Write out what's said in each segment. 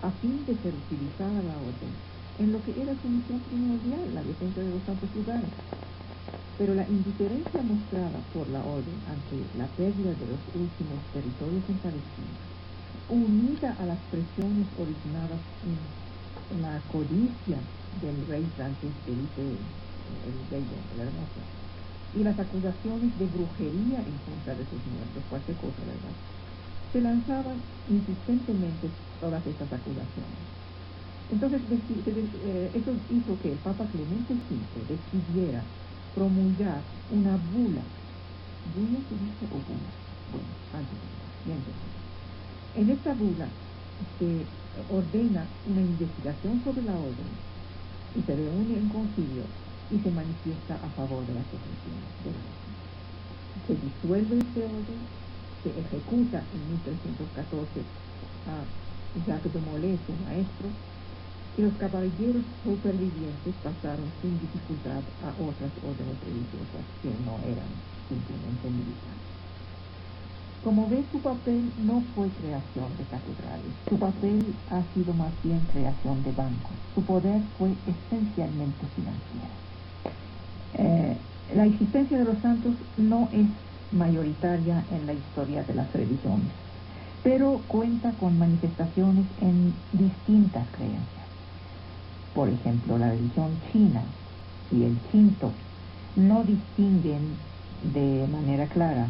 a fin de ser utilizada la orden en lo que era su misión primordial, la defensa de los santos lugares. Pero la indiferencia mostrada por la orden ante la pérdida de los últimos territorios en Palestina, unida a las presiones originadas en la codicia del rey francés Felipe el Bello, el Hermoso, y las acusaciones de brujería en contra de sus muertos, cualquier cosa, ¿verdad? Se lanzaban insistentemente todas estas acusaciones. Entonces, eso hizo que el Papa Clemente V decidiera promulgar una bula. ¿Bula se dice o bula? Bueno, antes de nada, ya entendemos. En esta bula se ordena una investigación sobre la orden y se reúne en concilio y se manifiesta a favor de la secesión de la orden. Se disuelve este orden, se ejecuta en 1314 a Jacques de Molay, su maestro, y los caballeros supervivientes pasaron sin dificultad a otras órdenes religiosas que no eran simplemente militares. Como ves, su papel no fue creación de catedrales, su papel ha sido más bien creación de bancos, su poder fue esencialmente financiero. La existencia de los santos no es mayoritaria en la historia de las religiones, pero cuenta con manifestaciones en distintas creencias. Por ejemplo, la religión china y el Shinto no distinguen de manera clara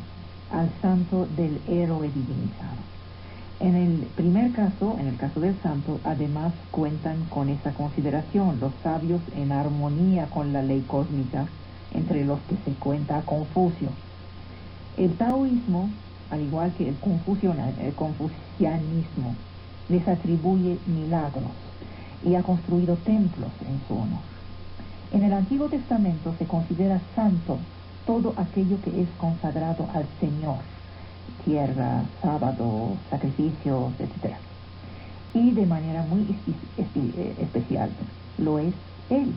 al santo del héroe divinizado. En el primer caso, en el caso del santo, además cuentan con esa consideración los sabios en armonía con la ley cósmica, entre los que se cuenta a Confucio. El taoísmo, al igual que el confucianismo, les atribuye milagros y ha construido templos en su honor. En el Antiguo Testamento se considera santo todo aquello que es consagrado al Señor, tierra, sábado, sacrificios, etc. Y de manera muy especial lo es Él,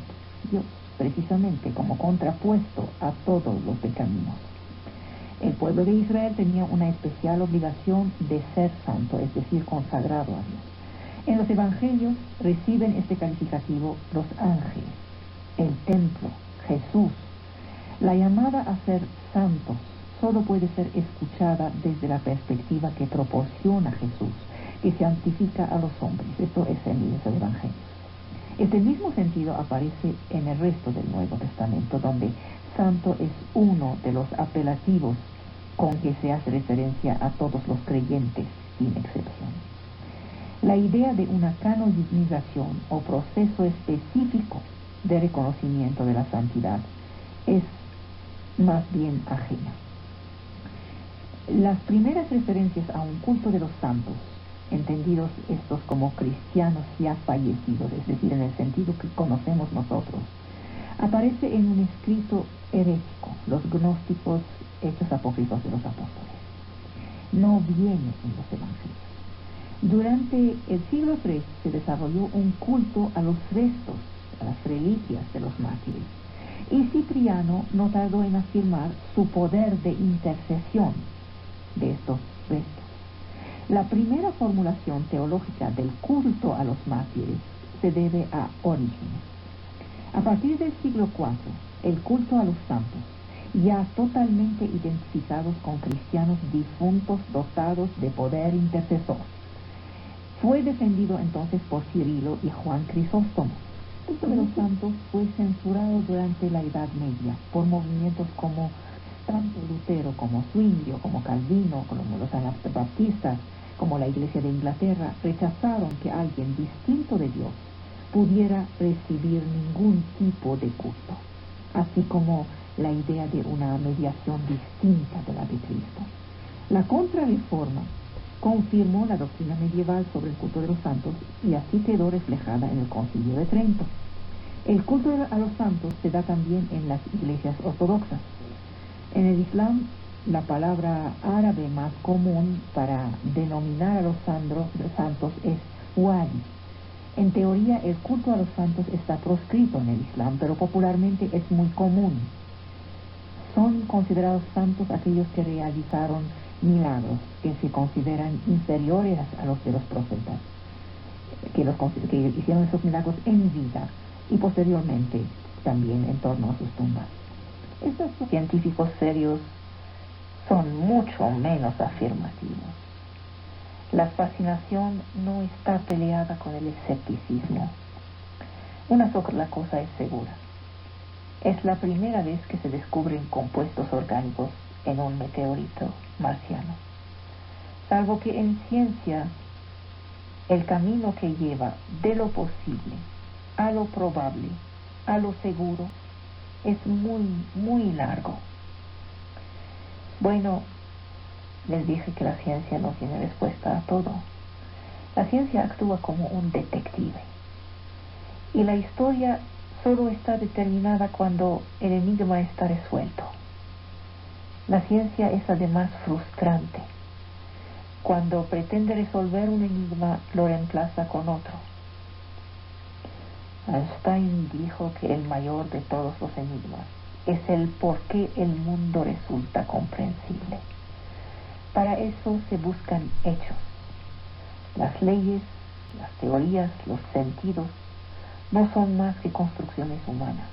Dios, precisamente como contrapuesto a todos los pecaminos. El pueblo de Israel tenía una especial obligación de ser santo, es decir, consagrado a Dios. En los evangelios reciben este calificativo los ángeles, el templo, Jesús. La llamada a ser santos solo puede ser escuchada desde la perspectiva que proporciona Jesús, que santifica a los hombres. Esto es en los evangelios. Este mismo sentido aparece en el resto del Nuevo Testamento, donde santo es uno de los apelativos con que se hace referencia a todos los creyentes, sin excepción. La idea de una canonización o proceso específico de reconocimiento de la santidad es más bien ajena. Las primeras referencias a un culto de los santos, entendidos estos como cristianos ya fallecidos, es decir, en el sentido que conocemos nosotros, aparece en un escrito herético, los gnósticos, hechos apócrifos de los apóstoles. No viene en los evangelios. Durante el siglo III se desarrolló un culto a los restos, a las reliquias de los mártires, y Cipriano no tardó en afirmar su poder de intercesión de estos restos. La primera formulación teológica del culto a los mártires se debe a Orígenes. A partir del siglo IV, el culto a los santos, ya totalmente identificados con cristianos difuntos dotados de poder intercesor, fue defendido entonces por Cirilo y Juan Crisóstomo. El culto de los santos fue censurado durante la Edad Media por movimientos como tanto Lutero como Zwinglio, como Calvino, como los anabaptistas, como la Iglesia de Inglaterra, rechazaron que alguien distinto de Dios pudiera recibir ningún tipo de culto, así como la idea de una mediación distinta de la de Cristo. La Contrarreforma confirmó la doctrina medieval sobre el culto de los santos y así quedó reflejada en el Concilio de Trento. El culto a los santos se da también en las iglesias ortodoxas. En el Islam, la palabra árabe más común para denominar a los santos es wali. En teoría, el culto a los santos está proscrito en el Islam, pero popularmente es muy común. Son considerados santos aquellos que realizaron milagros que se consideran inferiores a los de los profetas. que hicieron esos milagros en vida y posteriormente también en torno a sus tumbas. Estos científicos serios son mucho menos afirmativos. La fascinación no está peleada con el escepticismo. Una sola cosa es segura. Es la primera vez que se descubren compuestos orgánicos en un meteorito marciano. Salvo que en ciencia el camino que lleva de lo posible a lo probable, a lo seguro, es muy, muy largo. Bueno, les dije que la ciencia no tiene respuesta a todo. La ciencia actúa como un detective. Y la historia solo está determinada cuando el enigma está resuelto. La ciencia es además frustrante. Cuando pretende resolver un enigma, lo reemplaza con otro. Einstein dijo que el mayor de todos los enigmas es el por qué el mundo resulta comprensible. Para eso se buscan hechos. Las leyes, las teorías, los sentidos no son más que construcciones humanas.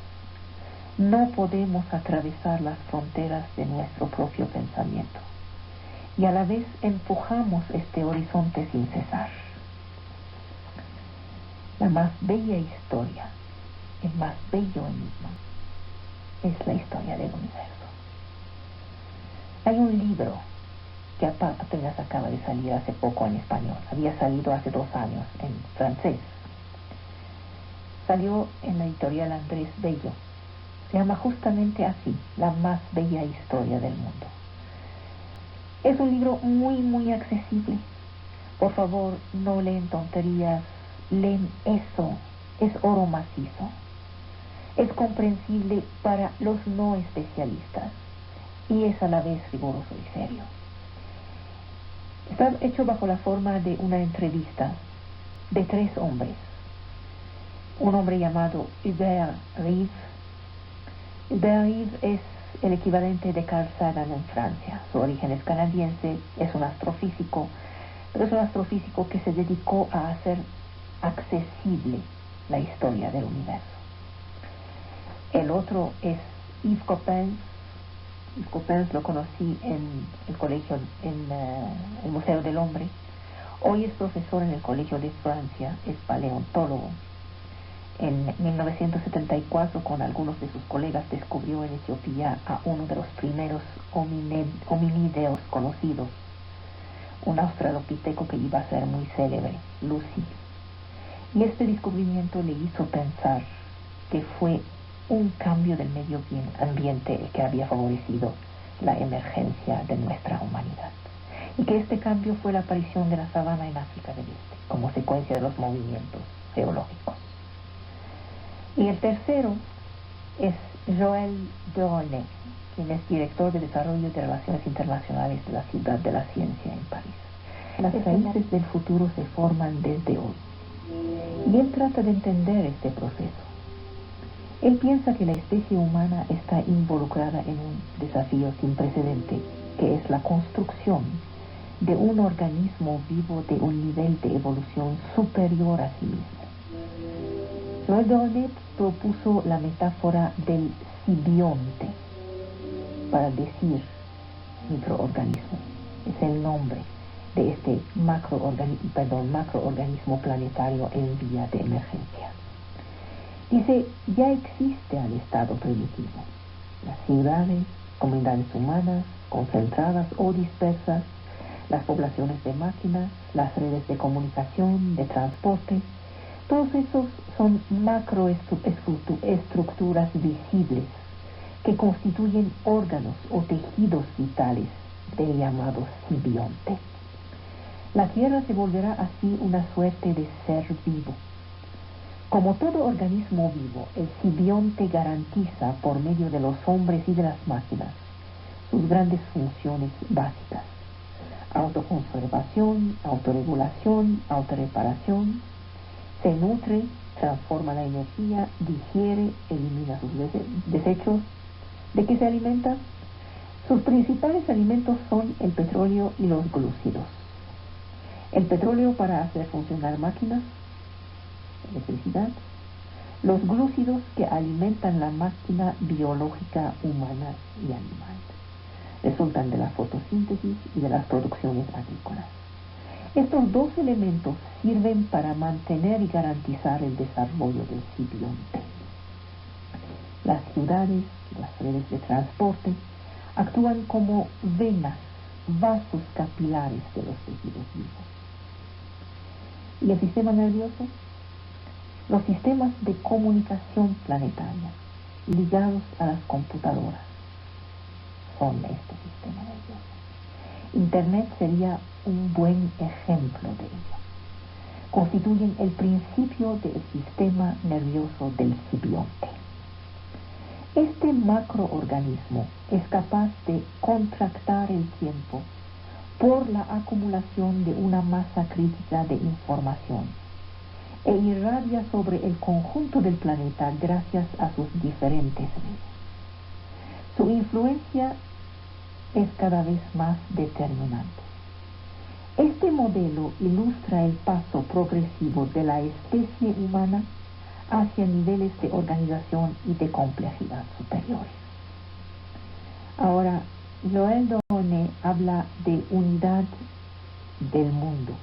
No podemos atravesar las fronteras de nuestro propio pensamiento y a la vez empujamos este horizonte sin cesar. La más bella historia, el más bello enigma, es la historia del universo. Hay un libro que apenas acaba de salir hace poco en español. Había salido hace 2 años en francés. Salió en la editorial Andrés Bello. Se llama justamente así, La más bella historia del mundo. Es un libro muy, muy accesible. Por favor, no leen tonterías, leen eso. Es oro macizo. Es comprensible para los no especialistas y es a la vez riguroso y serio. Está hecho bajo la forma de una entrevista de 3 hombres. Un hombre llamado Hubert Reeves. Hubert Reeves es el equivalente de Carl Sagan en Francia. Su origen es canadiense, es un astrofísico, pero es un astrofísico que se dedicó a hacer accesible la historia del universo. El otro es Yves Coppens. Yves Coppens lo conocí en el colegio, en el Museo del Hombre. Hoy es profesor en el Colegio de Francia, es paleontólogo. En 1974, con algunos de sus colegas, descubrió en Etiopía a uno de los primeros hominídeos conocidos, un australopiteco que iba a ser muy célebre, Lucy. Y este descubrimiento le hizo pensar que fue un cambio del medio ambiente el que había favorecido la emergencia de nuestra humanidad. Y que este cambio fue la aparición de la sabana en África del Este, como secuencia de los movimientos geológicos. Y el tercero es Joël de Ronet, quien es director de Desarrollo de Relaciones Internacionales de la Ciudad de la Ciencia en París. Las raíces del futuro se forman desde hoy. Y él trata de entender este proceso. Él piensa que la especie humana está involucrada en un desafío sin precedente, que es la construcción de un organismo vivo de un nivel de evolución superior a sí mismo. Joël de Ronet propuso la metáfora del simbionte para decir microorganismo. Es el nombre de este macroorganismo planetario en vía de emergencia. Dice, ya existe al estado primitivo. Las ciudades, comunidades humanas, concentradas o dispersas, las poblaciones de máquinas, las redes de comunicación, de transporte, todos esos son macroestructuras visibles que constituyen órganos o tejidos vitales del llamado simbionte. La Tierra se volverá así una suerte de ser vivo. Como todo organismo vivo, el simbionte garantiza por medio de los hombres y de las máquinas sus grandes funciones básicas: autoconservación, autorregulación, autorreparación. Se nutre, transforma la energía, digiere, elimina sus desechos. ¿De qué se alimenta? Sus principales alimentos son el petróleo y los glúcidos. El petróleo para hacer funcionar máquinas, electricidad, los glúcidos que alimentan la máquina biológica humana y animal. Resultan de la fotosíntesis y de las producciones agrícolas. Estos dos elementos sirven para mantener y garantizar el desarrollo del simbionte. Las ciudades y las redes de transporte actúan como venas, vasos capilares de los tejidos vivos. ¿Y el sistema nervioso? Los sistemas de comunicación planetaria ligados a las computadoras son este sistema nervioso. Internet sería un buen ejemplo de ello. Constituyen el principio del sistema nervioso del simbionte. Este macroorganismo es capaz de contractar el tiempo por la acumulación de una masa crítica de información e irradia sobre el conjunto del planeta gracias a sus diferentes redes. Su influencia es cada vez más determinante. Este modelo ilustra el paso progresivo de la especie humana hacia niveles de organización y de complejidad superiores. Ahora, Joel Doone habla de unidad del mundo,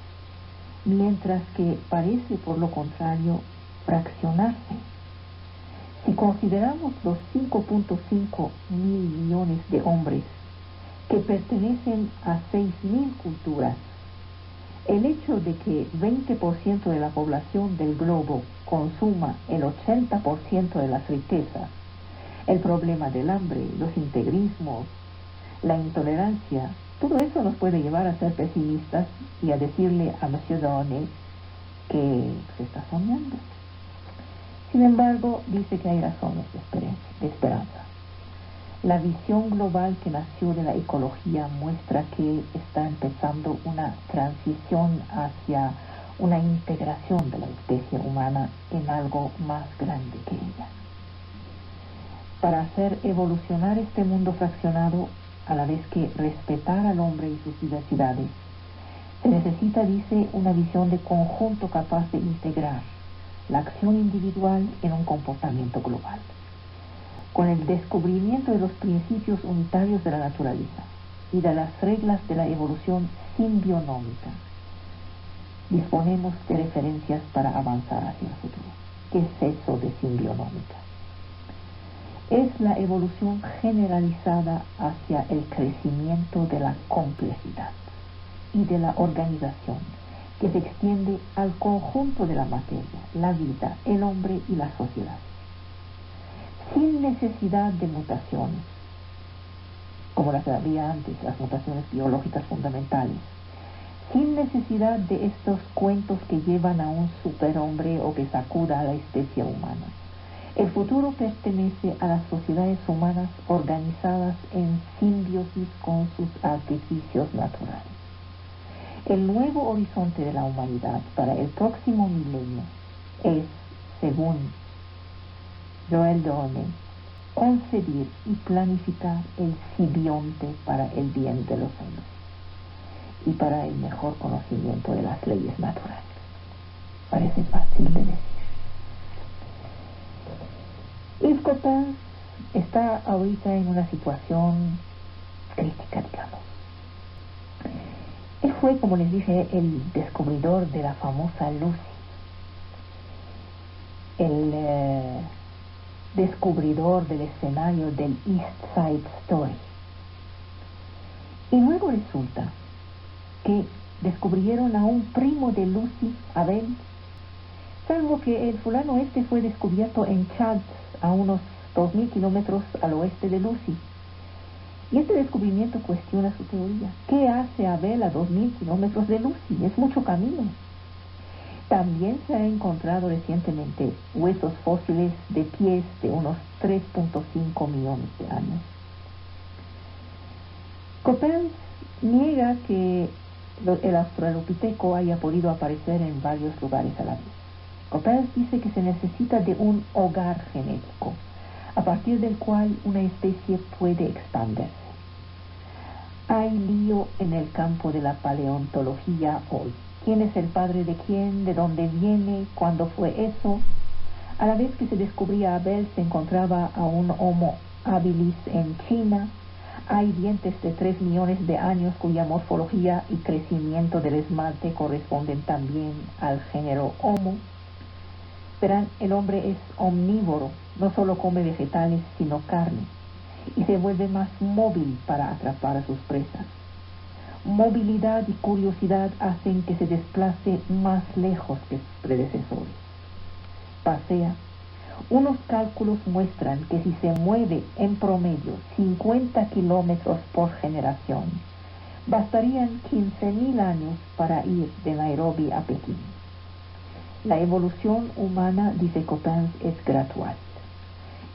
mientras que parece, por lo contrario, fraccionarse. Si consideramos los 5.5 mil millones de hombres que pertenecen a 6.000 culturas, el hecho de que 20% de la población del globo consuma el 80% de las riquezas, el problema del hambre, los integrismos, la intolerancia, todo eso nos puede llevar a ser pesimistas y a decirle a Monsieur Doone que se está soñando. Sin embargo, dice que hay razones de esperanza. La visión global que nació de la ecología muestra que está empezando una transición hacia una integración de la especie humana en algo más grande que ella. Para hacer evolucionar este mundo fraccionado, a la vez que respetar al hombre y sus diversidades, se necesita, dice, una visión de conjunto capaz de integrar la acción individual en un comportamiento global. Con el descubrimiento de los principios unitarios de la naturaleza y de las reglas de la evolución simbionómica, disponemos de referencias para avanzar hacia el futuro. ¿Qué es eso de simbionómica? Es la evolución generalizada hacia el crecimiento de la complejidad y de la organización que se extiende al conjunto de la materia, la vida, el hombre y la sociedad, sin necesidad de mutaciones, como las que había antes, las mutaciones biológicas fundamentales, sin necesidad de estos cuentos que llevan a un superhombre o que sacuda a la especie humana. El futuro pertenece a las sociedades humanas organizadas en simbiosis con sus artificios naturales. El nuevo horizonte de la humanidad para el próximo milenio es, según Joel Doone, concebir y planificar el simbionte para el bien de los hombres y para el mejor conocimiento de las leyes naturales. Parece fácil de decir. Yves Coppens está ahorita en una situación crítica, digamos. Él fue, como les dije, el descubridor de la famosa Lucy, el descubridor del escenario del East Side Story. Y luego resulta que descubrieron a un primo de Lucy, Abel, salvo que el fulano este fue descubierto en Chad, a unos 2.000 kilómetros al oeste de Lucy. Y este descubrimiento cuestiona su teoría. ¿Qué hace Abel a 2.000 kilómetros de Lucy? Es mucho camino. También se ha encontrado recientemente huesos fósiles de pies de unos 3.5 millones de años. Coppens niega que el australopiteco haya podido aparecer en varios lugares a la vez. Coppens dice que se necesita de un hogar genético, a partir del cual una especie puede expandirse. Hay lío en el campo de la paleontología hoy, quién es el padre de quién, de dónde viene, cuándo fue eso. A la vez que se descubría Abel, se encontraba a un Homo habilis en China. Hay dientes de 3 millones de años cuya morfología y crecimiento del esmalte corresponden también al género Homo. Verán, el hombre es omnívoro, no solo come vegetales, sino carne, y se vuelve más móvil para atrapar a sus presas. Movilidad y curiosidad hacen que se desplace más lejos que sus predecesores. Pasea. Unos cálculos muestran que si se mueve en promedio 50 kilómetros por generación, bastarían 15.000 años para ir de Nairobi a Pekín. La evolución humana, dice Coppens, es gradual.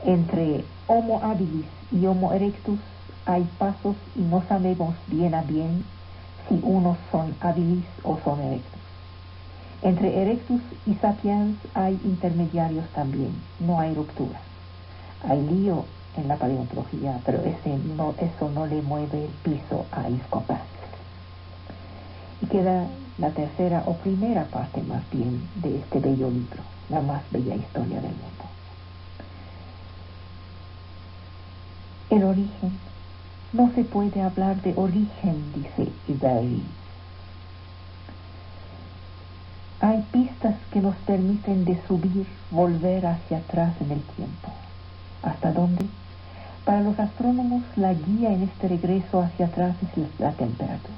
Entre Homo habilis y Homo erectus hay pasos y no sabemos bien a bien si unos son habilis o son erectus. Entre erectus y sapiens hay intermediarios también, no hay ruptura. Hay lío en la paleontología, pero eso no le mueve el piso a Coppens. Y queda la tercera o primera parte más bien de este bello libro, la más bella historia del mundo. El origen. No se puede hablar de origen, dice Hubert. Hay pistas que nos permiten de subir, volver hacia atrás en el tiempo. ¿Hasta dónde? Para los astrónomos, la guía en este regreso hacia atrás es la temperatura.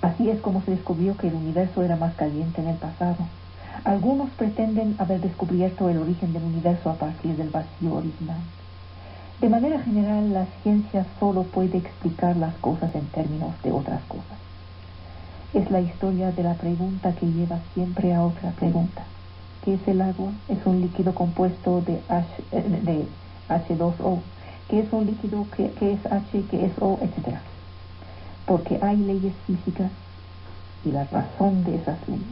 Así es como se descubrió que el universo era más caliente en el pasado. Algunos pretenden haber descubierto el origen del universo a partir del vacío original. De manera general, la ciencia solo puede explicar las cosas en términos de otras cosas. Es la historia de la pregunta que lleva siempre a otra pregunta. ¿Qué es el agua? Es un líquido compuesto de H2O. ¿Qué es un líquido? ¿Qué es H? ¿Qué es O? Etcétera. Porque hay leyes físicas y la razón de esas leyes.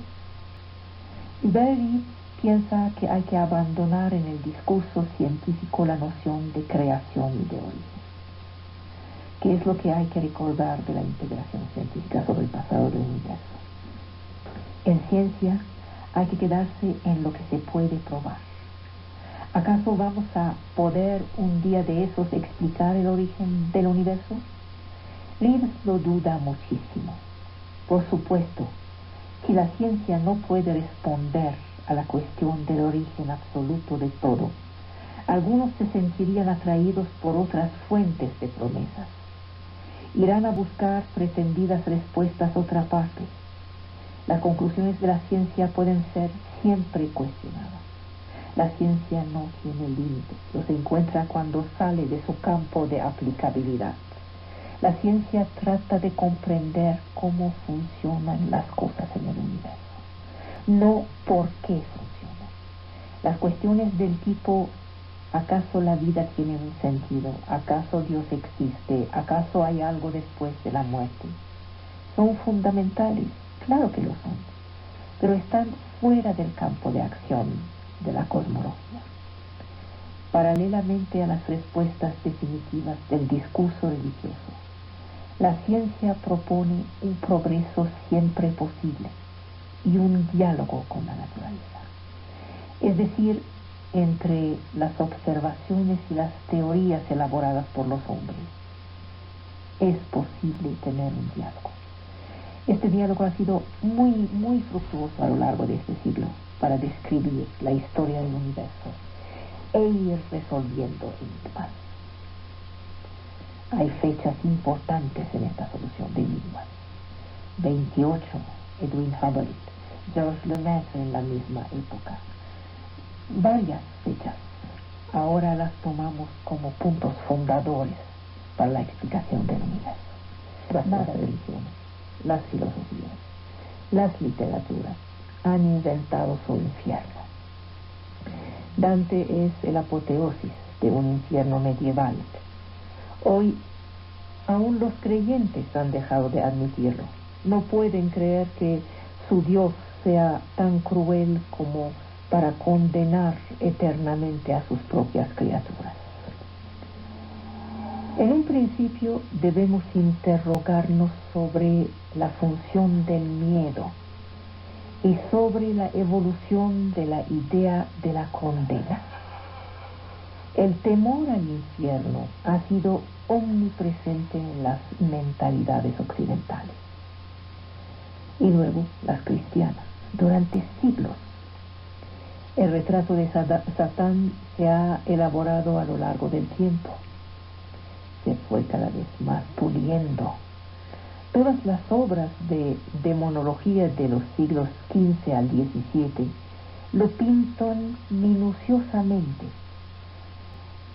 Berry piensa que hay que abandonar en el discurso científico la noción de creación y de origen. ¿Qué es lo que hay que recordar de la integración científica sobre el pasado del universo? En ciencia hay que quedarse en lo que se puede probar. ¿Acaso vamos a poder un día de esos explicar el origen del universo? Reeves lo duda muchísimo. Por supuesto, si la ciencia no puede responder a la cuestión del origen absoluto de todo, algunos se sentirían atraídos por otras fuentes de promesas. Irán a buscar pretendidas respuestas a otra parte. Las conclusiones de la ciencia pueden ser siempre cuestionadas. La ciencia no tiene límites, los encuentra cuando sale de su campo de aplicabilidad. La ciencia trata de comprender cómo funcionan las cosas en el universo, no por qué funcionan. Las cuestiones del tipo, ¿acaso la vida tiene un sentido? ¿Acaso Dios existe? ¿Acaso hay algo después de la muerte? Son fundamentales, claro que lo son, pero están fuera del campo de acción de la cosmología. Paralelamente a las respuestas definitivas del discurso religioso, la ciencia propone un progreso siempre posible y un diálogo con la naturaleza. Es decir, entre las observaciones y las teorías elaboradas por los hombres, es posible tener un diálogo. Este diálogo ha sido muy fructuoso a lo largo de este siglo para describir la historia del universo e ir resolviendo enigmas. Hay fechas importantes en esta solución de enigmas. 28, Edwin Hubble, Georges Lemaitre en la misma época. Varias fechas. Ahora las tomamos como puntos fundadores para la explicación del universo. Las religiones, las filosofías, las literaturas han inventado su infierno. Dante es el apoteosis de un infierno medieval. Hoy, aún los creyentes han dejado de admitirlo. No pueden creer que su Dios sea tan cruel como para condenar eternamente a sus propias criaturas. En un principio debemos interrogarnos sobre la función del miedo y sobre la evolución de la idea de la condena. El temor al infierno ha sido omnipresente en las mentalidades occidentales y luego las cristianas durante siglos. El retrato de Satán se ha elaborado a lo largo del tiempo. Se fue cada vez más puliendo. Todas las obras de demonología de los siglos XV al XVII lo pintan minuciosamente.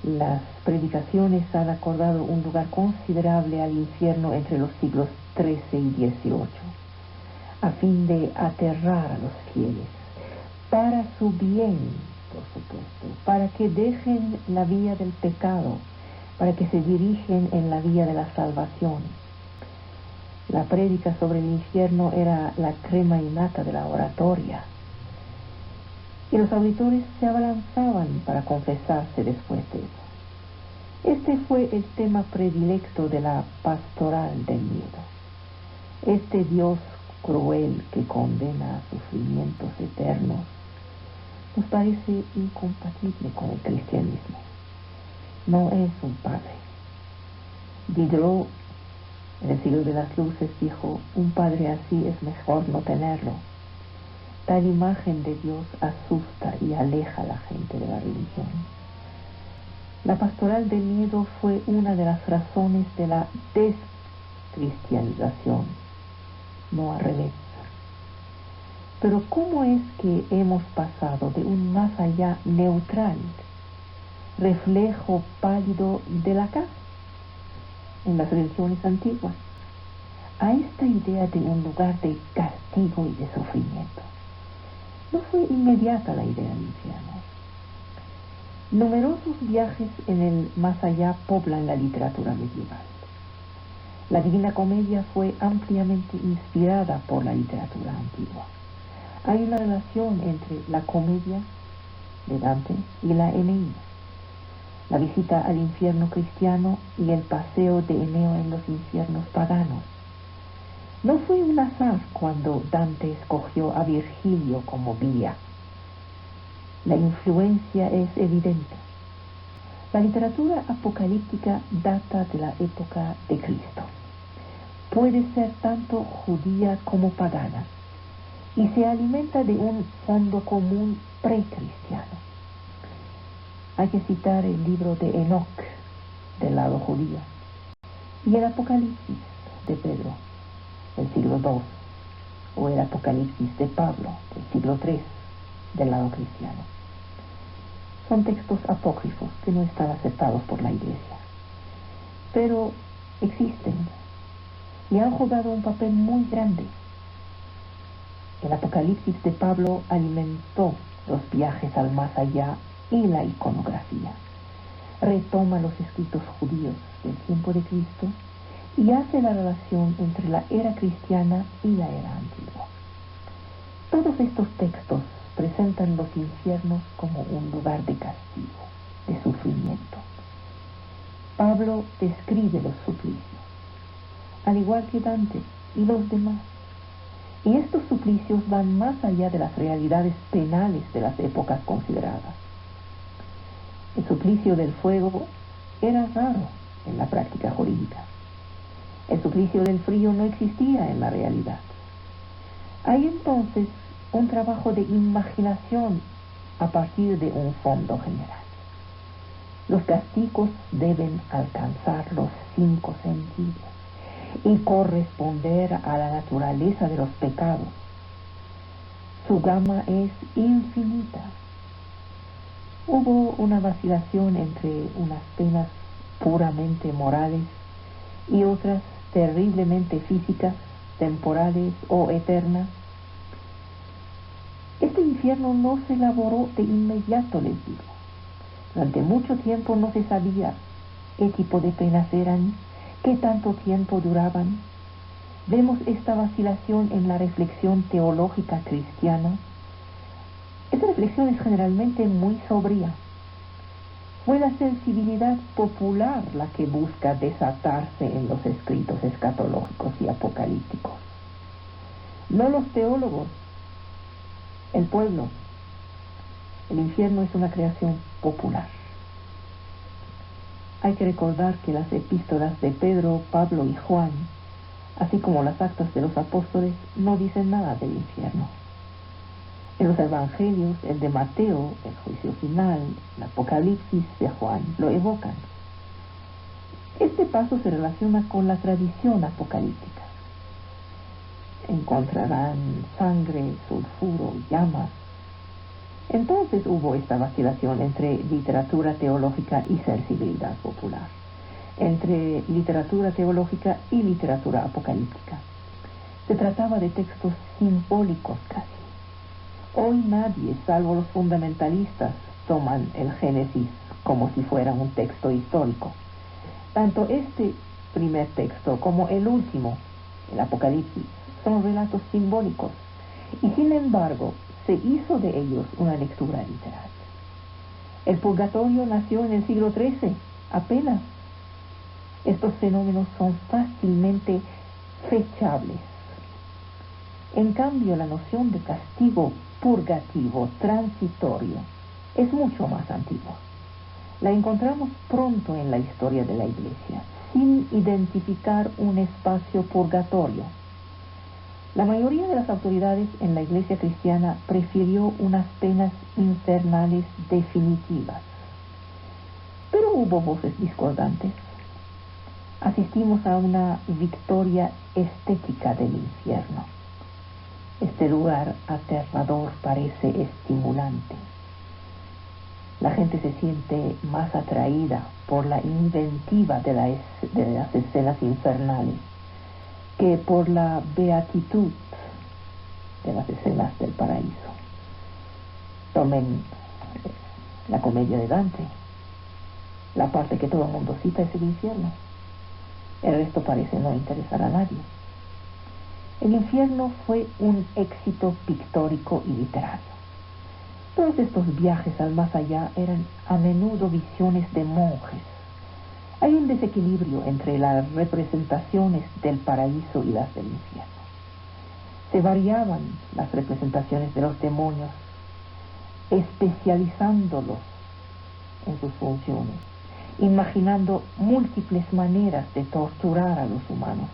Las predicaciones han acordado un lugar considerable al infierno entre los siglos XIII y XVIII, a fin de aterrar a los fieles, para su bien, por supuesto, para que dejen la vía del pecado, para que se dirigen en la vía de la salvación. La prédica sobre el infierno era la crema innata de la oratoria, y los auditores se abalanzaban para confesarse después de eso. Este fue el tema predilecto de la pastoral del miedo. Este Dios cruel que condena a sufrimientos eternos nos parece incompatible con el cristianismo. No es un padre. Diderot, en el siglo de las luces, dijo: un padre así es mejor no tenerlo. Tal imagen de Dios asusta y aleja a la gente de la religión. La pastoral del miedo fue una de las razones de la descristianización, no al revés. Pero ¿cómo es que hemos pasado de un más allá neutral, reflejo pálido del acá, en las religiones antiguas, a esta idea de un lugar de castigo y de sufrimiento? No fue inmediata la idea del infierno. Numerosos viajes en el más allá poblan la literatura medieval. La Divina Comedia fue ampliamente inspirada por la literatura antigua. Hay una relación entre la comedia de Dante y la Eneida, la visita al infierno cristiano y el paseo de Eneo en los infiernos paganos. No fue un azar cuando Dante escogió a Virgilio como guía. La influencia es evidente. La literatura apocalíptica data de la época de Cristo. Puede ser tanto judía como pagana y se alimenta de un fondo común precristiano. Hay que citar el libro de Enoc del lado judío y el Apocalipsis de Pedro del siglo II, o el Apocalipsis de Pablo del siglo III del lado cristiano. Son textos apócrifos que no están aceptados por la Iglesia, pero existen y han jugado un papel muy grande. El Apocalipsis de Pablo alimentó los viajes al más allá y la iconografía. Retoma los escritos judíos del tiempo de Cristo y hace la relación entre la era cristiana y la era antigua. Todos estos textos presentan los infiernos como un lugar de castigo, de sufrimiento. Pablo describe los suplicios, al igual que Dante y los demás. Y estos suplicios van más allá de las realidades penales de las épocas consideradas. El suplicio del fuego era raro en la práctica jurídica. El suplicio del frío no existía en la realidad. Hay entonces un trabajo de imaginación a partir de un fondo general. Los castigos deben alcanzar los 5 sentidos y corresponder a la naturaleza de los pecados. Su gama es infinita. Hubo una vacilación entre unas penas puramente morales y otras terriblemente físicas, temporales o eternas. Este infierno no se elaboró de inmediato, les digo. Durante mucho tiempo no se sabía qué tipo de penas eran, qué tanto tiempo duraban. Vemos esta vacilación en la reflexión teológica cristiana. Esta reflexión es generalmente muy sobria. Fue la sensibilidad popular la que busca desatarse en los escritos escatológicos y apocalípticos. No los teólogos, el pueblo. El infierno es una creación popular. Hay que recordar que las epístolas de Pedro, Pablo y Juan, así como las actas de los apóstoles, no dicen nada del infierno. En los evangelios, el de Mateo, el juicio final, el Apocalipsis de Juan, lo evocan. Este paso se relaciona con la tradición apocalíptica. Encontrarán sangre, sulfuro, llamas. Entonces hubo esta vacilación entre literatura teológica y sensibilidad popular, entre literatura teológica y literatura apocalíptica. Se trataba de textos simbólicos casi. Hoy nadie, salvo los fundamentalistas, toman el Génesis como si fuera un texto histórico. Tanto este primer texto como el último, el Apocalipsis, son relatos simbólicos, y sin embargo se hizo de ellos una lectura literaria. El purgatorio nació en el siglo XIII, apenas. Estos fenómenos son fácilmente fechables. En cambio, la noción de castigo purgativo, transitorio, es mucho más antigua. La encontramos pronto en la historia de la Iglesia, sin identificar un espacio purgatorio. La mayoría de las autoridades en la Iglesia cristiana prefirió unas penas infernales definitivas. Pero hubo voces discordantes. Asistimos a una victoria estética del infierno. Este lugar aterrador parece estimulante. La gente se siente más atraída por la inventiva de las escenas infernales que por la beatitud de las escenas del paraíso. Tomen la comedia de Dante. La parte que todo el mundo cita es el infierno. El resto parece no interesar a nadie. El infierno fue un éxito pictórico y literario. Todos estos viajes al más allá eran a menudo visiones de monjes. Hay un desequilibrio entre las representaciones del paraíso y las del infierno. Se variaban las representaciones de los demonios, especializándolos en sus funciones, imaginando múltiples maneras de torturar a los humanos.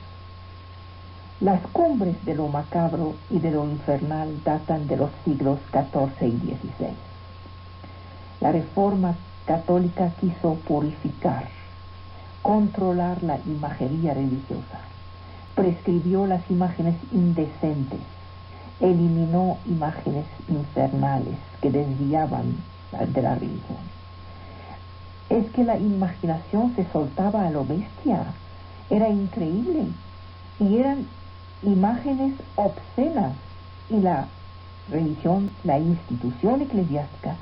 Las cumbres de lo macabro y de lo infernal datan de los siglos XIV y XVI. La Reforma católica quiso purificar, controlar la imagería religiosa, prescribió las imágenes indecentes, eliminó imágenes infernales que desviaban de la religión. Es que la imaginación se soltaba a lo bestia, era increíble, y eran imágenes obscenas, y la religión, la institución eclesiástica,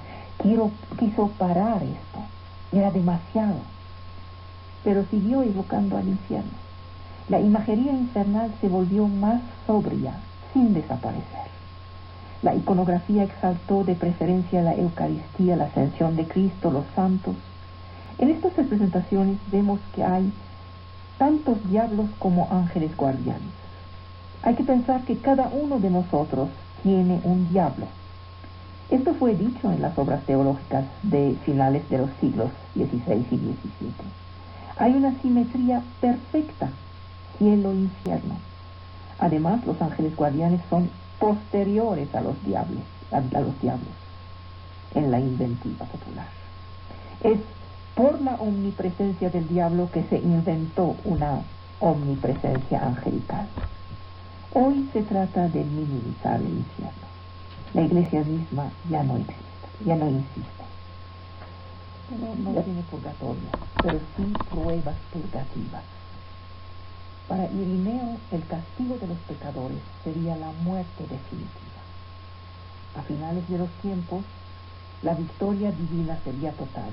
quiso parar esto. Era demasiado, pero siguió evocando al infierno. La imagería infernal se volvió más sobria, sin desaparecer. La iconografía exaltó de preferencia la Eucaristía, la ascensión de Cristo, los santos. En estas representaciones vemos que hay tantos diablos como ángeles guardianes. Hay que pensar que cada uno de nosotros tiene un diablo. Esto fue dicho en las obras teológicas de finales de los siglos XVI y XVII. Hay una simetría perfecta, cielo-infierno. Además, los ángeles guardianes son posteriores a los diablos, en la inventiva popular. Es por la omnipresencia del diablo que se inventó una omnipresencia angelical. Hoy se trata de minimizar el infierno. La Iglesia misma ya no existe, ya no insiste. No tiene purgatorio, pero sí pruebas purgativas. Para Irineo, el castigo de los pecadores sería la muerte definitiva. A finales de los tiempos, la victoria divina sería total.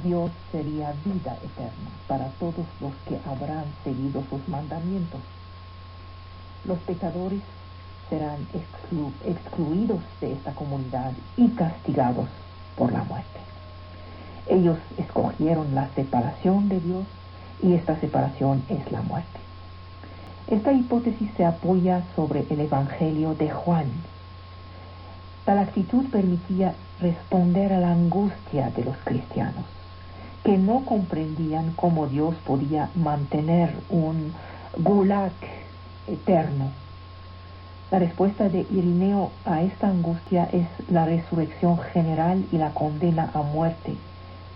Dios sería vida eterna para todos los que habrán seguido sus mandamientos. Los pecadores serán excluidos de esta comunidad y castigados por la muerte. Ellos escogieron la separación de Dios y esta separación es la muerte. Esta hipótesis se apoya sobre el Evangelio de Juan. Tal actitud permitía responder a la angustia de los cristianos, que no comprendían cómo Dios podía mantener un gulag eterno. La respuesta de Irineo a esta angustia es la resurrección general y la condena a muerte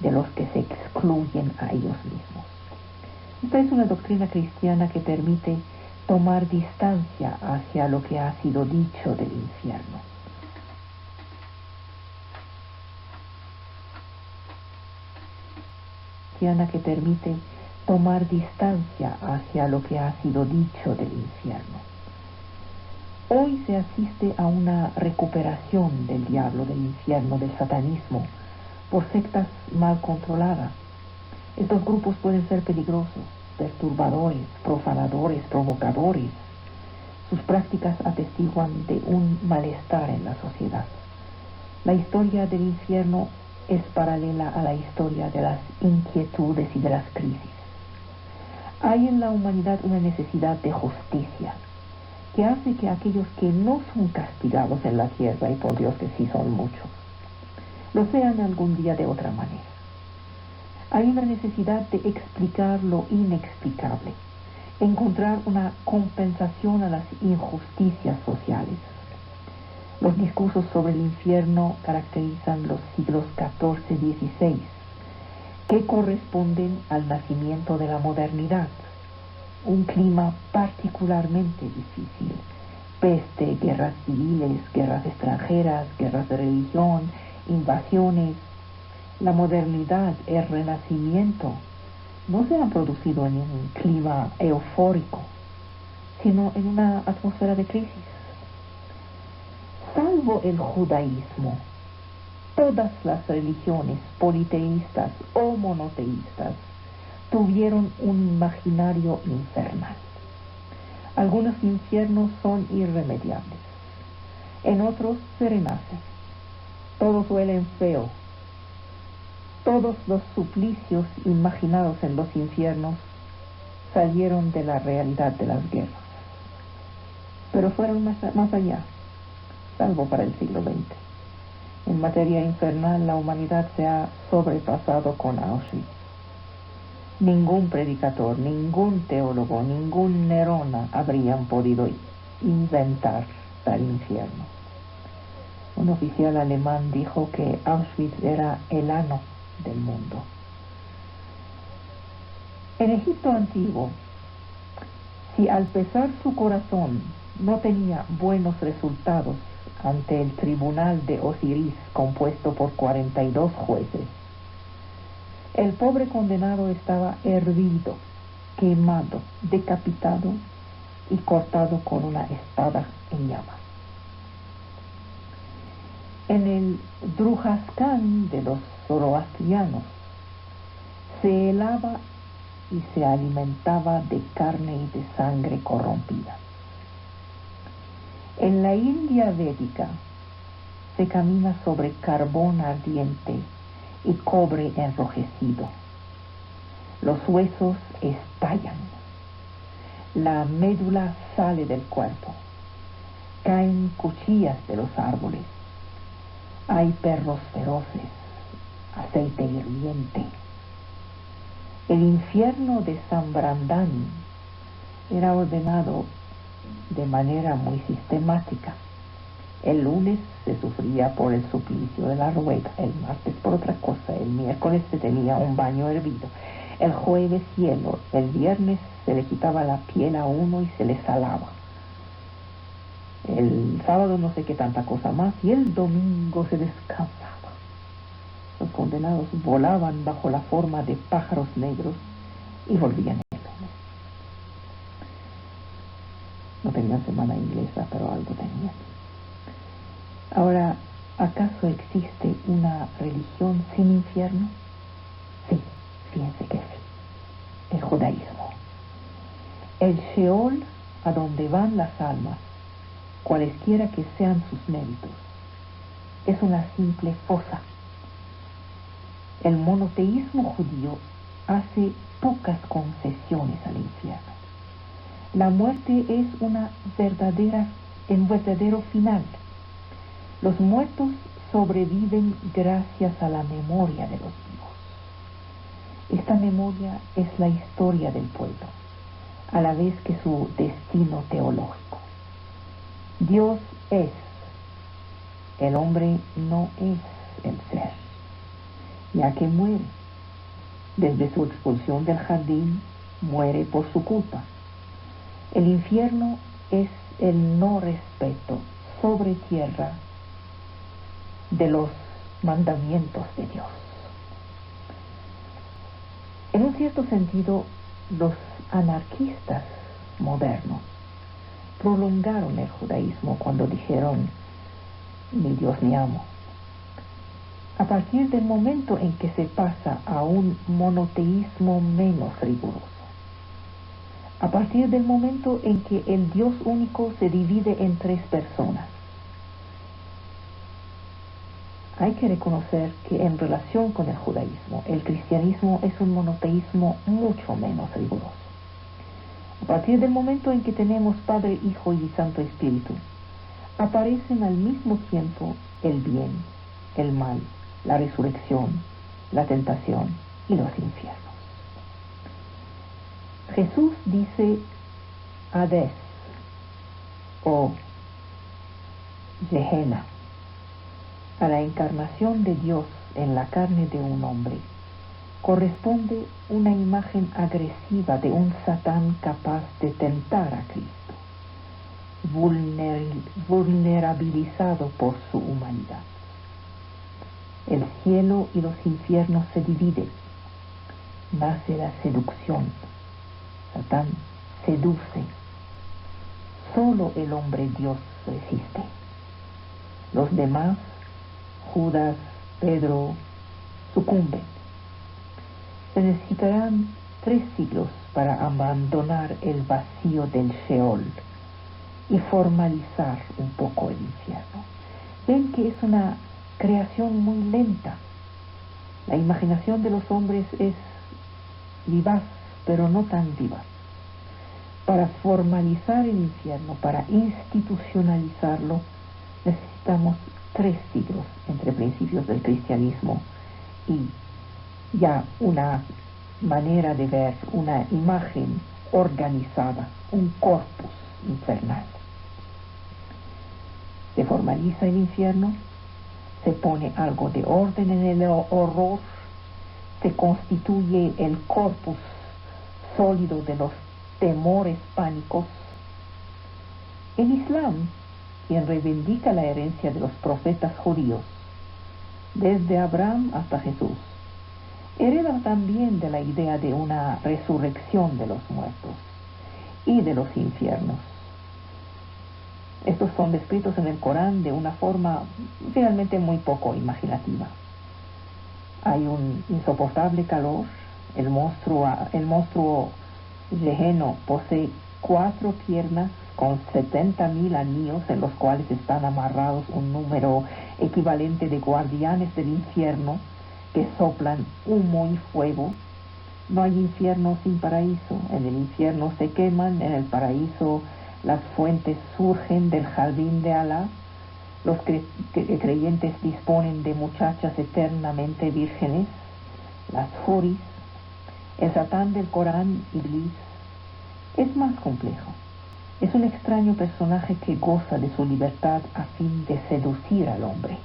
de los que se excluyen a ellos mismos. Esta es una doctrina cristiana que permite tomar distancia hacia lo que ha sido dicho del infierno. Que permite tomar distancia hacia lo que ha sido dicho del infierno. Hoy se asiste a una recuperación del diablo, del infierno, del satanismo, por sectas mal controladas. Estos grupos pueden ser peligrosos, perturbadores, profanadores, provocadores. Sus prácticas atestiguan de un malestar en la sociedad. La historia del infierno es paralela a la historia de las inquietudes y de las crisis. Hay en la humanidad una necesidad de justicia que hace que aquellos que no son castigados en la tierra, y por Dios que sí son muchos, lo sean algún día de otra manera. Hay una necesidad de explicar lo inexplicable, encontrar una compensación a las injusticias sociales. Los discursos sobre el infierno caracterizan los siglos XIV-XVI, que corresponden al nacimiento de la modernidad, un clima particularmente difícil: peste, guerras civiles, guerras extranjeras, guerras de religión, invasiones. La modernidad, el renacimiento, no se han producido en un clima eufórico, sino en una atmósfera de crisis. Salvo el judaísmo, todas las religiones politeístas o monoteístas tuvieron un imaginario infernal. Algunos infiernos son irremediables, en otros se renacen. Todos huelen feo. Todos los suplicios imaginados en los infiernos salieron de la realidad de las guerras, pero fueron más allá, salvo para el siglo XX. En materia infernal, la humanidad se ha sobrepasado con Auschwitz. Ningún predicador, ningún teólogo, ningún Nerona habrían podido inventar tal infierno. Un oficial alemán dijo que Auschwitz era el ano del mundo. En Egipto antiguo, si al pesar su corazón no tenía buenos resultados ante el tribunal de Osiris, compuesto por 42 jueces, el pobre condenado estaba hervido, quemado, decapitado y cortado con una espada en llamas. En el Druhascan de los zoroastrianos se helaba y se alimentaba de carne y de sangre corrompida. En la India védica se camina sobre carbón ardiente y cobre enrojecido. Los huesos estallan, la médula sale del cuerpo, caen cuchillas de los árboles, hay perros feroces, aceite hirviente. El infierno de San Brandán era ordenado de manera muy sistemática. El lunes se sufría por el suplicio de la rueda, el martes por otra cosa, el miércoles se tenía un baño hervido, el jueves hielo, el viernes se le quitaba la piel a uno y se le salaba, el sábado no sé qué tanta cosa más, y el domingo se descansaba. Los condenados volaban bajo la forma de pájaros negros y volvían el lunes. No tenían semana inglesa, pero algo tenían. Ahora, ¿acaso existe una religión sin infierno? Sí, fíjense que sí. El judaísmo. El Sheol, a donde van las almas, cualesquiera que sean sus méritos, es una simple fosa. El monoteísmo judío hace pocas concesiones al infierno. La muerte es un verdadero final. Los muertos sobreviven gracias a la memoria de los vivos. Esta memoria es la historia del pueblo, a la vez que su destino teológico. Dios es, el hombre no es el ser, ya que muere. Desde su expulsión del jardín, muere por su culpa. El infierno es el no respeto sobre tierra de los mandamientos de Dios. En un cierto sentido, los anarquistas modernos prolongaron el judaísmo cuando dijeron, ni Dios ni amo. A partir del momento en que se pasa a un monoteísmo menos riguroso, a partir del momento en que el Dios único se divide en tres personas, hay que reconocer que en relación con el judaísmo, el cristianismo es un monoteísmo mucho menos riguroso. A partir del momento en que tenemos Padre, Hijo y Santo Espíritu, aparecen al mismo tiempo el bien, el mal, la resurrección, la tentación y los infiernos. Jesús dice Hades o Gehenna a la encarnación de Dios en la carne de un hombre. Corresponde una imagen agresiva de un Satán capaz de tentar a Cristo, vulnerabilizado por su humanidad. El cielo y los infiernos se dividen. Nace la seducción. Satán seduce. Solo el hombre Dios resiste. Los demás, Judas, Pedro, sucumben. Se necesitarán 3 siglos para abandonar el vacío del Sheol y formalizar un poco el infierno. Ven que es una creación muy lenta. La imaginación de los hombres es vivaz, pero no tan vivaz. Para formalizar el infierno, para institucionalizarlo, necesitamos 3 siglos entre principios del cristianismo y ya una manera de ver, una imagen organizada, un corpus infernal. Se formaliza el infierno, se pone algo de orden en el horror, se constituye el corpus sólido de los temores pánicos. El Islam, quien reivindica la herencia de los profetas judíos, desde Abraham hasta Jesús, hereda también de la idea de una resurrección de los muertos y de los infiernos. Estos son descritos en el Corán de una forma realmente muy poco imaginativa. Hay un insoportable calor, el monstruo Gehenna posee 4 piernas con 70.000 anillos en los cuales están amarrados un número equivalente de guardianes del infierno que soplan humo y fuego. No hay infierno sin paraíso. En el infierno se queman, en el paraíso las fuentes surgen del jardín de Alá. Los creyentes disponen de muchachas eternamente vírgenes, las huris. El Satán del Corán, Iblis, es más complejo. Es un extraño personaje que goza de su libertad a fin de seducir al hombre.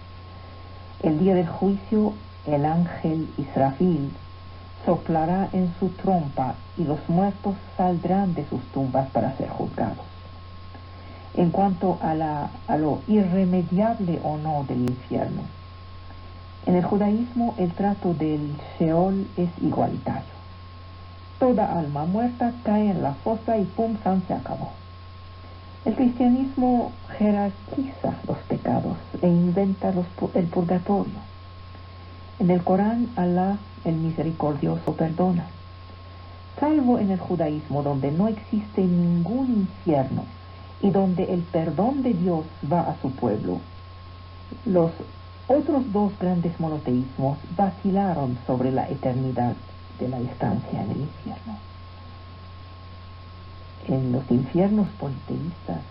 El día del juicio, el ángel Israfil soplará en su trompa y los muertos saldrán de sus tumbas para ser juzgados. En cuanto a lo irremediable o no del infierno, en el judaísmo el trato del Sheol es igualitario. Toda alma muerta cae en la fosa y pum, se acabó. El cristianismo jerarquiza los pecados e inventa el purgatorio. En el Corán, Alá, el misericordioso, perdona. Salvo en el judaísmo, donde no existe ningún infierno y donde el perdón de Dios va a su pueblo, los Otros dos grandes monoteísmos vacilaron sobre la eternidad de la estancia en el infierno. En los infiernos politeístas,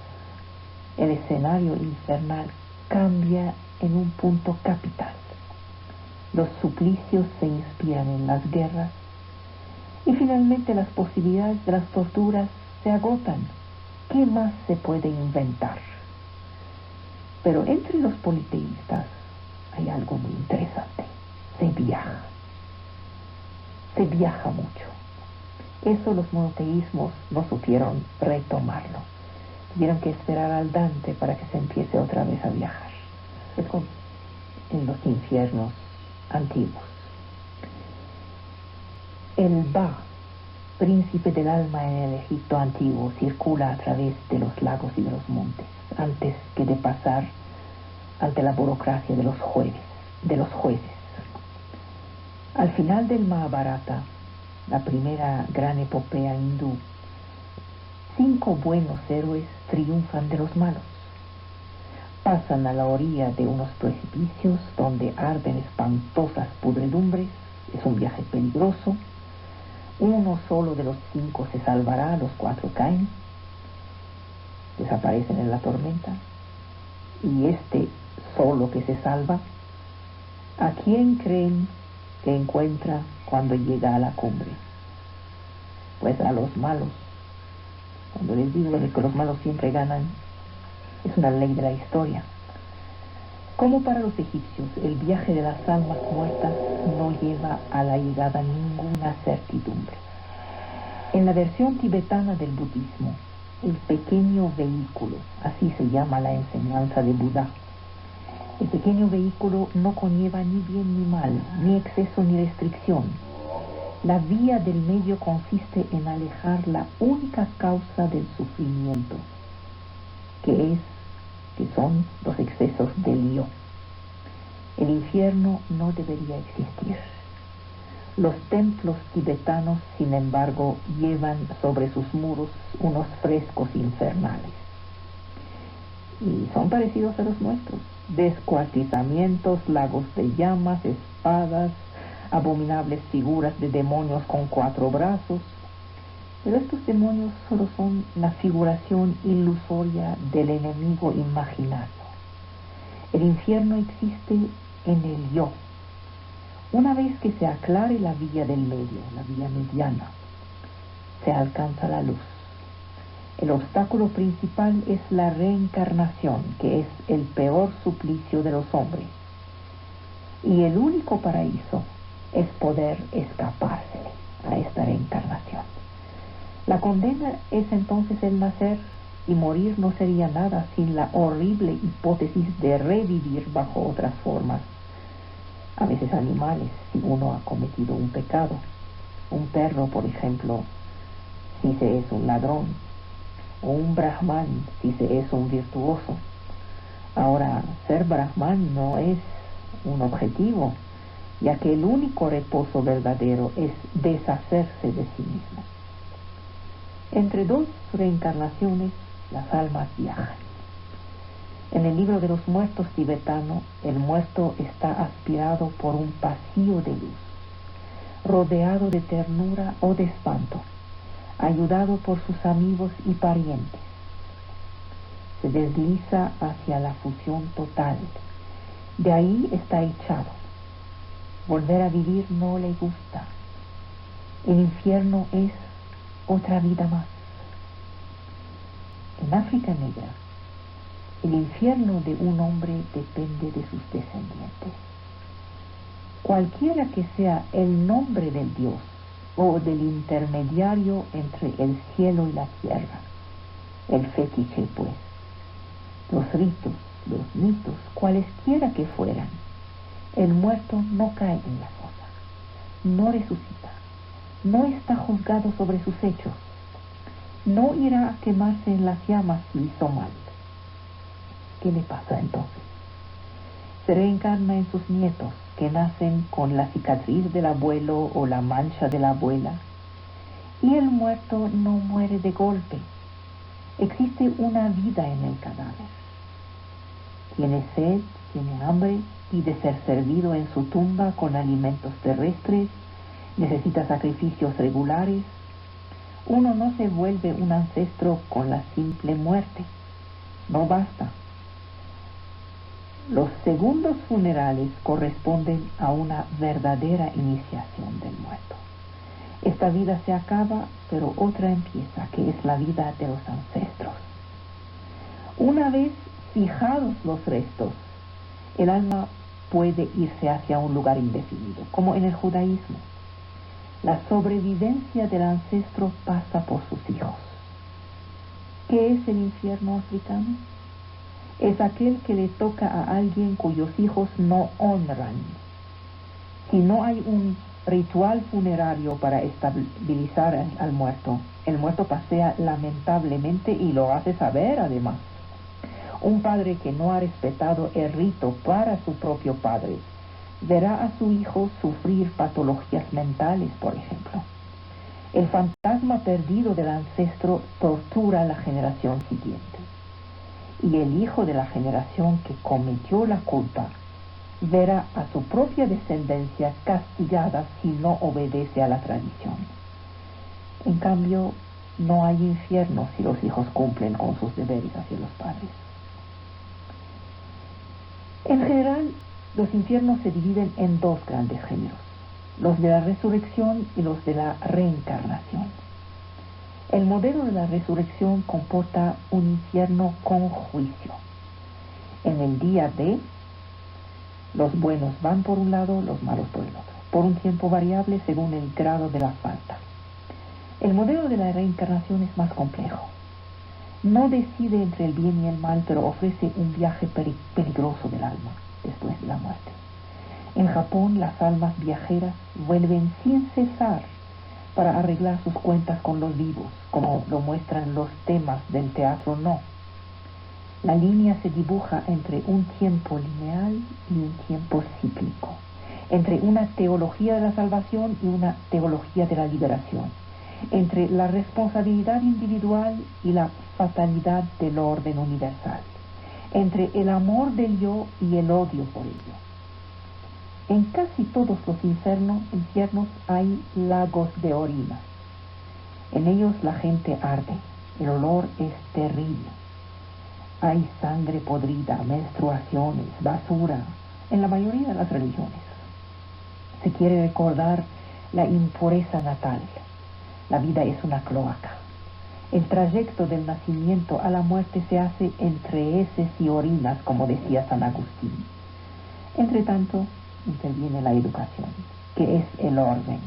el escenario infernal cambia en un punto capital. Los suplicios se inspiran en las guerras y finalmente las posibilidades de las torturas se agotan. ¿Qué más se puede inventar? Pero entre los politeístas hay algo muy interesante. Se viaja mucho. Eso los monoteísmos no supieron retomarlo. Tuvieron que esperar al Dante para que se empiece otra vez a viajar. Es como en los infiernos antiguos. El Ba, príncipe del alma en el Egipto antiguo, circula a través de los lagos y de los montes, antes que de pasar ante la burocracia de los jueces. Al final del Mahabharata, la primera gran epopea hindú, 5 buenos héroes triunfan de los malos. Pasan a la orilla de unos precipicios donde arden espantosas pudredumbres. Es un viaje peligroso. Uno solo de los 5 se salvará, los 4 caen, desaparecen en la tormenta. Y este solo que se salva, ¿a quién creen que encuentra cuando llega a la cumbre? Pues a los malos. Cuando les digo que los malos siempre ganan, es una ley de la historia. Como para los egipcios, el viaje de las almas muertas no lleva a la llegada ninguna certidumbre. En la versión tibetana del budismo, el pequeño vehículo, así se llama la enseñanza de Buda, el pequeño vehículo no conlleva ni bien ni mal, ni exceso ni restricción. La vía del medio consiste en alejar la única causa del sufrimiento, que son los excesos del yo. El infierno no debería existir. Los templos tibetanos, sin embargo, llevan sobre sus muros unos frescos infernales. Y son parecidos a los nuestros. Descuartizamientos, lagos de llamas, espadas, abominables figuras de demonios con 4 brazos. Pero estos demonios solo son la figuración ilusoria del enemigo imaginario. El infierno existe en el yo. Una vez que se aclare la vía del medio, la vía mediana, se alcanza la luz. El obstáculo principal es la reencarnación, que es el peor suplicio de los hombres. Y el único paraíso es poder escapársele a esta reencarnación. La condena es entonces el nacer, y morir no sería nada sin la horrible hipótesis de revivir bajo otras formas, a veces animales, si uno ha cometido un pecado. Un perro, por ejemplo, si se es un ladrón, o un brahman, si se es un virtuoso. Ahora, ser brahman no es un objetivo, ya que el único reposo verdadero es deshacerse de sí mismo. Entre 2 reencarnaciones, las almas viajan. En el libro de los muertos tibetano, el muerto está aspirado por un pasillo de luz, rodeado de ternura o de espanto, ayudado por sus amigos y parientes. Se desliza hacia la fusión total. De ahí está echado. Volver a vivir no le gusta. El infierno es otra vida más. En África Negra, el infierno de un hombre depende de sus descendientes. Cualquiera que sea el nombre del Dios o del intermediario entre el cielo y la tierra, el fetiche pues, los ritos, los mitos, cualesquiera que fueran, el muerto no cae en la fosa, no resucita, no está juzgado sobre sus hechos, no irá a quemarse en las llamas si hizo mal. ¿Qué le pasa entonces? Se reencarna en sus nietos, que nacen con la cicatriz del abuelo o la mancha de la abuela, y el muerto no muere de golpe. Existe una vida en el cadáver. Tiene sed, tiene hambre y de ser servido en su tumba con alimentos terrestres, necesita sacrificios regulares. Uno no se vuelve un ancestro con la simple muerte. No basta. Los segundos funerales corresponden a una verdadera iniciación del muerto. Esta vida se acaba, pero otra empieza, que es la vida de los ancestros. Una vez fijados los restos, el alma puede irse hacia un lugar indefinido, como en el judaísmo. La sobrevivencia del ancestro pasa por sus hijos. ¿Qué es el infierno africano? Es aquel que le toca a alguien cuyos hijos no honran. Si no hay un ritual funerario para estabilizar al muerto, el muerto pasea lamentablemente y lo hace saber además. Un padre que no ha respetado el rito para su propio padre verá a su hijo sufrir patologías mentales, por ejemplo. El fantasma perdido del ancestro tortura a la generación siguiente. Y el hijo de la generación que cometió la culpa verá a su propia descendencia castigada si no obedece a la tradición. En cambio, no hay infierno si los hijos cumplen con sus deberes hacia los padres. En general, los infiernos se dividen en dos grandes géneros, los de la resurrección y los de la reencarnación. El modelo de la resurrección comporta un infierno con juicio. En el día D, los buenos van por un lado, los malos por el otro, por un tiempo variable según el grado de la falta. El modelo de la reencarnación es más complejo. No decide entre el bien y el mal, pero ofrece un viaje peligroso del alma después de la muerte. En Japón, las almas viajeras vuelven sin cesar para arreglar sus cuentas con los vivos, como lo muestran los temas del teatro No. La línea se dibuja entre un tiempo lineal y un tiempo cíclico, entre una teología de la salvación y una teología de la liberación, entre la responsabilidad individual y la fatalidad del orden universal, entre el amor del yo y el odio por ello. En casi todos los infiernos hay lagos de orina. En ellos la gente arde, el olor es terrible. Hay sangre podrida, menstruaciones, basura, en la mayoría de las religiones. Se quiere recordar la impureza natal. La vida es una cloaca. El trayecto del nacimiento a la muerte se hace entre heces y orinas, como decía San Agustín. Entre tanto, interviene la educación, que es el orden.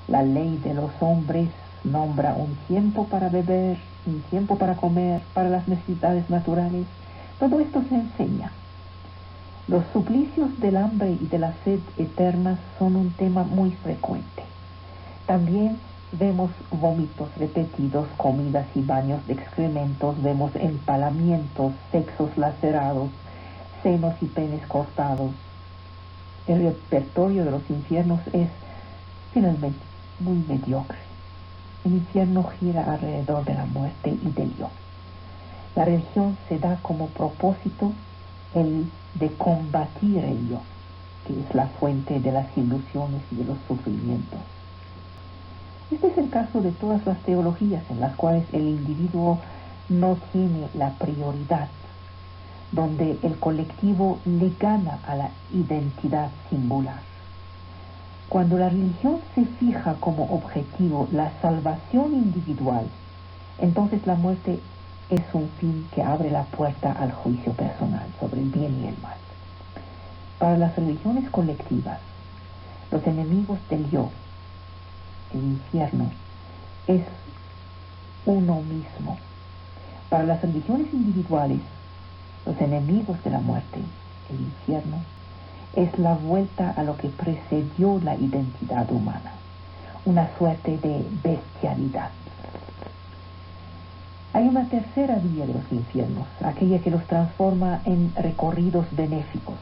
La ley de los hombres nombra un tiempo para beber, un tiempo para comer, para las necesidades naturales. Todo esto se enseña. Los suplicios del hambre y de la sed eternas son un tema muy frecuente. También vemos vómitos repetidos, comidas y baños de excrementos, vemos empalamientos, sexos lacerados, senos y penes cortados. El repertorio de los infiernos es finalmente muy mediocre. El infierno gira alrededor de la muerte y del yo. La religión se da como propósito el de combatir el yo, que es la fuente de las ilusiones y de los sufrimientos. Este es el caso de todas las teologías en las cuales el individuo no tiene la prioridad, donde el colectivo le gana a la identidad singular. Cuando la religión se fija como objetivo la salvación individual, entonces la muerte es un fin que abre la puerta al juicio personal sobre el bien y el mal. Para las religiones colectivas, los enemigos del yo, el infierno, es uno mismo. Para las religiones individuales, los enemigos de la muerte, el infierno, es la vuelta a lo que precedió la identidad humana, una suerte de bestialidad. Hay una tercera vía de los infiernos, aquella que los transforma en recorridos benéficos.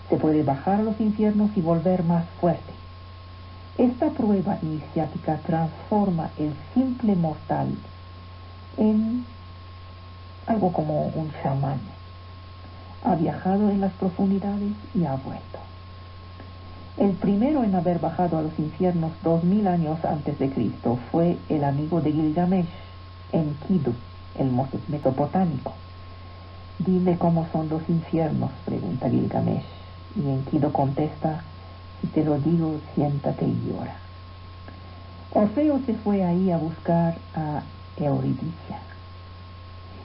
Se puede bajar a los infiernos y volver más fuerte. Esta prueba iniciática transforma el simple mortal en algo como un chamán. ha viajado en las profundidades y ha vuelto. El primero en haber bajado a los infiernos 2000 años antes de Cristo fue el amigo de Gilgamesh, Enkidu, el mesopotámico. Dime cómo son los infiernos, pregunta Gilgamesh, y Enkidu contesta, si te lo digo, siéntate y llora. Orfeo se fue ahí a buscar a Eurídice.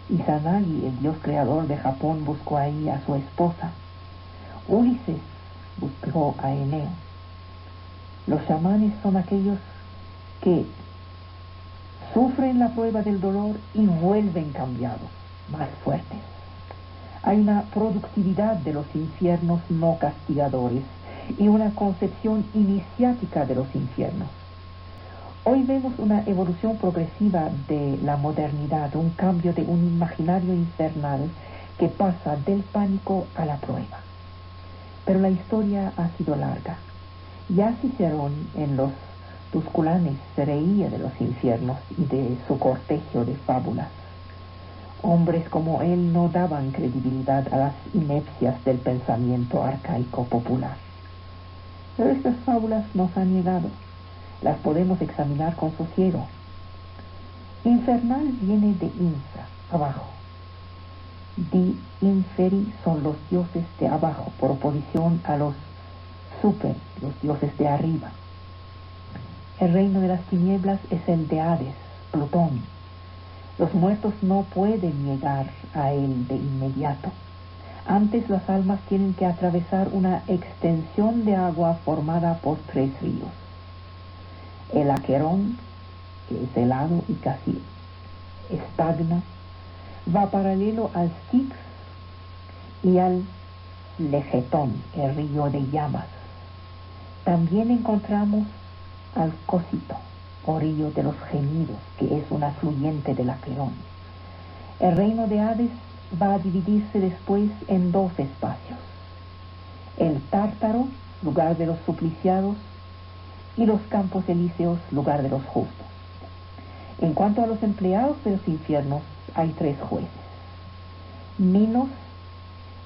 Izanagi, el dios creador de Japón, buscó ahí a su esposa. Ulises buscó a Eneo. Los chamanes son aquellos que sufren la prueba del dolor y vuelven cambiados, más fuertes. Hay una productividad de los infiernos no castigadores y una concepción iniciática de los infiernos. Hoy vemos una evolución progresiva de la modernidad, un cambio de un imaginario infernal que pasa del pánico a la prueba. Pero la historia ha sido larga. Ya Cicerón en los Tusculanes se reía de los infiernos y de su cortejo de fábulas. Hombres como él no daban credibilidad a las inepcias del pensamiento arcaico popular. Pero estas fábulas nos han llegado. Las podemos examinar con sosiego. Infernal viene de infra, abajo. Di inferi son los dioses de abajo, por oposición a los super, los dioses de arriba. El reino de las tinieblas es el de Hades, Plutón. Los muertos no pueden llegar a él de inmediato. Antes las almas tienen que atravesar una extensión de agua formada por 3 ríos. El Aquerón, que es helado y casi estagna, va paralelo al Styx y al Legetón, el río de llamas. También encontramos al Cósito, o río de los gemidos, que es un afluente del Aquerón. El reino de Hades va a dividirse después en 2 espacios: el Tártaro, lugar de los supliciados, y los campos elíseos, lugar de los justos. En cuanto a los empleados de los infiernos, hay 3 jueces: Minos,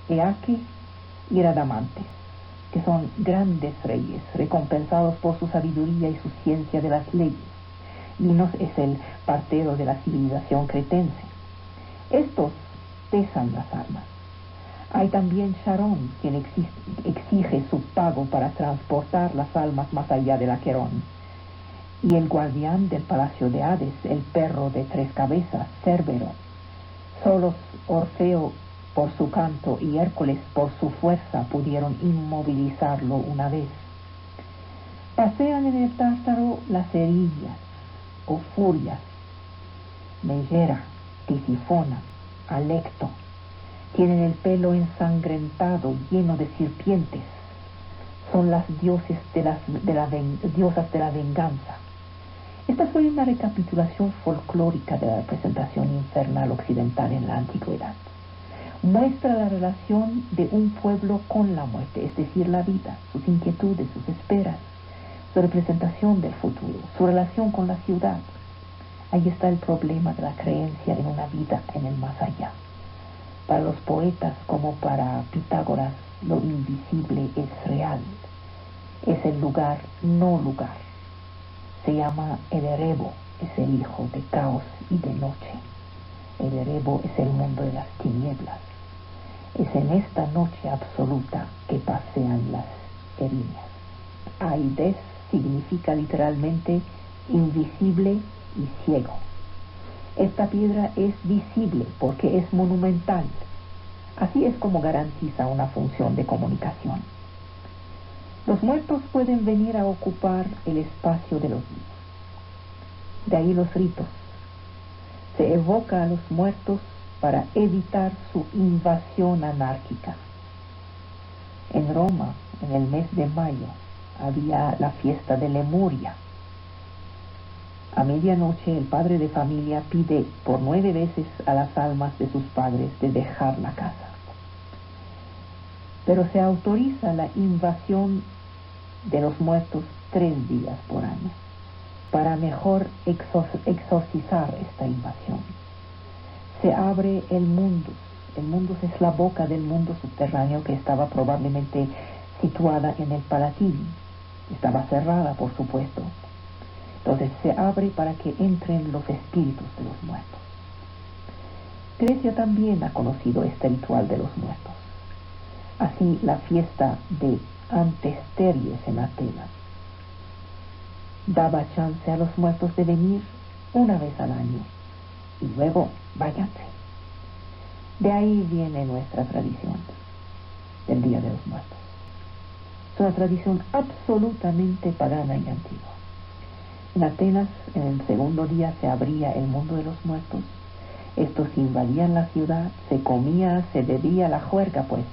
Eaque y Radamantes, que son grandes reyes, recompensados por su sabiduría y su ciencia de las leyes. Minos es el partero de la civilización cretense. Estos pesan las almas. Hay también Charón, quien exige su pago para transportar las almas más allá del Aquerón. Y el guardián del palacio de Hades, el perro de 3 cabezas, Cérbero. Solos Orfeo por su canto y Hércules por su fuerza pudieron inmovilizarlo una vez. Pasean en el Tártaro las erillas o furias, Megera, Tisifona, Alecto. Tienen el pelo ensangrentado, lleno de serpientes. Son las diosas de la venganza. Esta fue una recapitulación folclórica de la representación infernal occidental en la antigüedad. Muestra la relación de un pueblo con la muerte, es decir, la vida, sus inquietudes, sus esperas, su representación del futuro, su relación con la ciudad. Ahí está el problema de la creencia en una vida en el más allá. Para los poetas como para Pitágoras, lo invisible es real. Es el lugar no lugar. Se llama el Erebo, es el hijo de caos y de noche. El Erebo es el mundo de las tinieblas. Es en esta noche absoluta que pasean las erinias. Aides significa literalmente invisible y ciego. Esta piedra es visible porque es monumental. Así es como garantiza una función de comunicación. Los muertos pueden venir a ocupar el espacio de los vivos. De ahí los ritos. Se evoca a los muertos para evitar su invasión anárquica. En Roma, en el mes de mayo, había la fiesta de Lemuria. A medianoche el padre de familia pide por 9 veces a las almas de sus padres de dejar la casa. Pero se autoriza la invasión de los muertos 3 días por año, para mejor exorcizar esta invasión. Se abre el mundus, El Mundus es la boca del mundo subterráneo que estaba probablemente situada en el Palatín. Estaba cerrada, por supuesto. Entonces se abre para que entren los espíritus de los muertos. Grecia también ha conocido este ritual de los muertos. Así, la fiesta de Antesteries en Atenas daba chance a los muertos de venir una vez al año y luego váyanse. De ahí viene nuestra tradición del Día de los Muertos. Es una tradición absolutamente pagana y antigua. En Atenas, en el segundo día se abría el mundo de los muertos. Estos invadían la ciudad, se comía, se bebía la juerga, pues.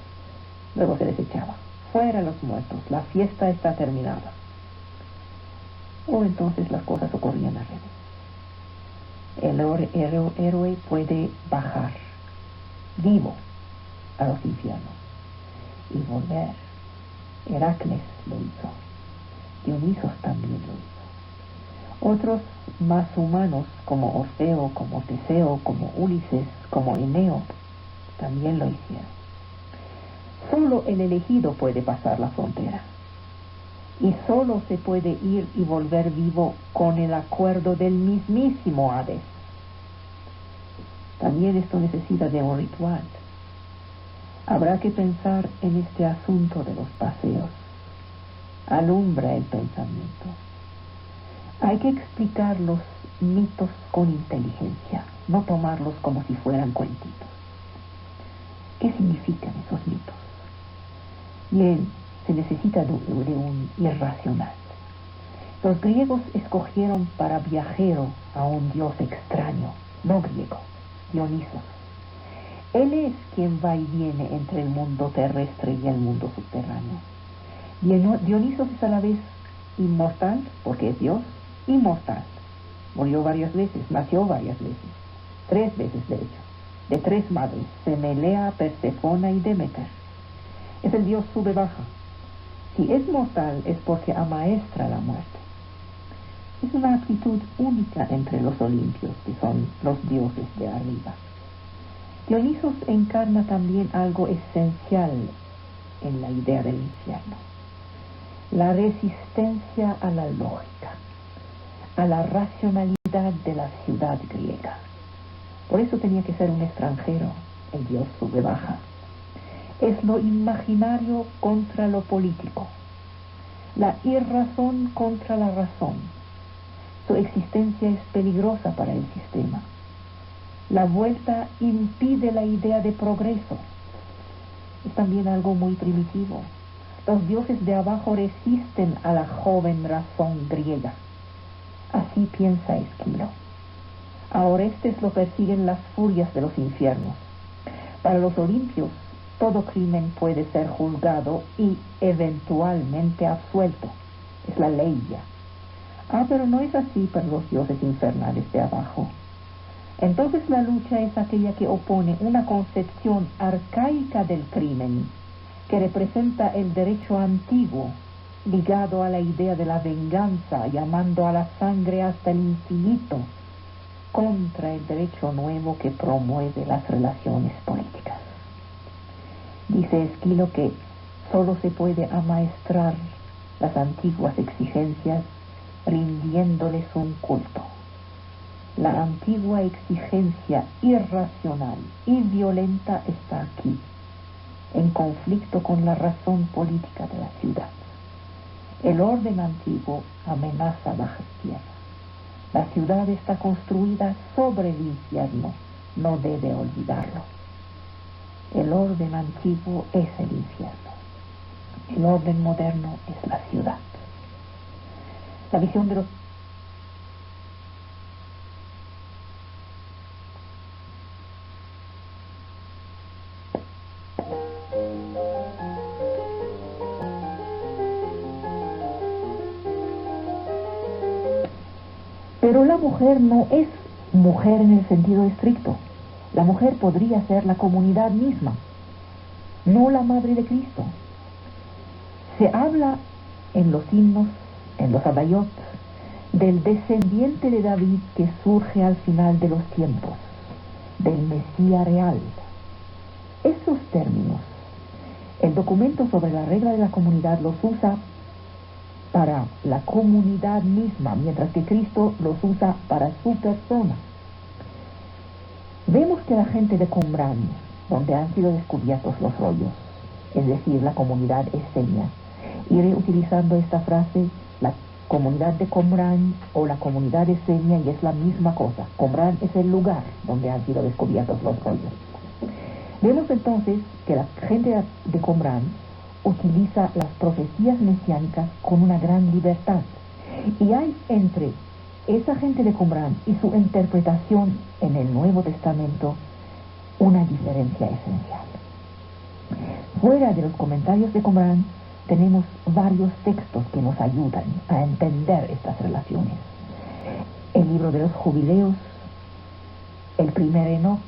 Luego se desechaba. Fuera los muertos, la fiesta está terminada. O entonces las cosas ocurrían al revés. El héroe puede bajar vivo a los infiernos y volver. Heracles lo hizo. Dionisos también lo hizo. Otros más humanos, como Orfeo, como Teseo, como Ulises, como Eneo, también lo hicieron. Solo el elegido puede pasar la frontera. Y solo se puede ir y volver vivo con el acuerdo del mismísimo Hades. También esto necesita de un ritual. Habrá que pensar en este asunto de los paseos. Alumbra el pensamiento. Hay que explicar los mitos con inteligencia, no tomarlos como si fueran cuentitos. ¿Qué significan esos mitos? Bien, se necesita de un irracional. Los griegos escogieron para viajero a un dios extraño, no griego, Dionisos. Él es quien va y viene entre el mundo terrestre y el mundo subterráneo. Dionisos es a la vez inmortal, porque es Dios, inmortal. Murió varias veces, nació varias veces, 3 veces de hecho, de 3 madres, Semelea, Persefona y Demeter. Es el Dios sube-baja. Si es mortal es porque amaestra la muerte. Es una actitud única entre los olimpios, que son los dioses de arriba. Dionisos encarna también algo esencial en la idea del infierno: la resistencia a la lógica, a la racionalidad de la ciudad griega. Por eso tenía que ser un extranjero, el dios sube-baja. Es lo imaginario contra lo político, la irrazón contra la razón. Su existencia es peligrosa para el sistema. La vuelta impide la idea de progreso. Es también algo muy primitivo. Los dioses de abajo resisten a la joven razón griega. Así piensa Esquilo. A Orestes lo persiguen las furias de los infiernos. Para los olimpios, todo crimen puede ser juzgado y eventualmente absuelto. Es la ley ya. Pero no es así para los dioses infernales de abajo. Entonces la lucha es aquella que opone una concepción arcaica del crimen, que representa el derecho antiguo, ligado a la idea de la venganza, llamando a la sangre hasta el infinito, contra el derecho nuevo que promueve las relaciones políticas. Dice Esquilo que solo se puede amaestrar las antiguas exigencias rindiéndoles un culto. La antigua exigencia irracional y violenta está aquí, en conflicto con la razón política de la ciudad. El orden antiguo amenaza bajas tierras. La ciudad está construida sobre el infierno, no debe olvidarlo. El orden antiguo es el infierno. El orden moderno es la ciudad. La visión de los Pero la mujer no es mujer en el sentido estricto. La mujer podría ser la comunidad misma, no la madre de Cristo. Se habla en los himnos, en los abayot, del descendiente de David que surge al final de los tiempos, del Mesías real. Esos términos, el documento sobre la regla de la comunidad los usa para la comunidad misma, mientras que Cristo los usa para su persona. Vemos que la gente de Qumran, donde han sido descubiertos los rollos, es decir, la comunidad esenia, iré utilizando esta frase, la comunidad de Qumran o la comunidad esenia, y es la misma cosa. Qumran es el lugar donde han sido descubiertos los rollos. Vemos entonces que la gente de Qumran utiliza las profecías mesiánicas con una gran libertad. Y hay entre esa gente de Qumran y su interpretación en el Nuevo Testamento una diferencia esencial. Fuera de los comentarios de Qumran, tenemos varios textos que nos ayudan a entender estas relaciones. El libro de los Jubileos, el primer Enoc,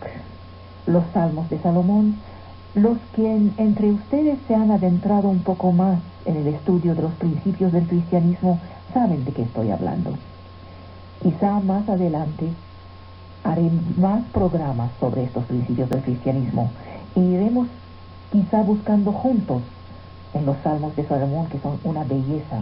los Salmos de Salomón. Los que entre ustedes se han adentrado un poco más en el estudio de los principios del cristianismo saben de qué estoy hablando. Quizá más adelante haré más programas sobre estos principios del cristianismo y iremos quizá buscando juntos en los Salmos de Salomón, que son una belleza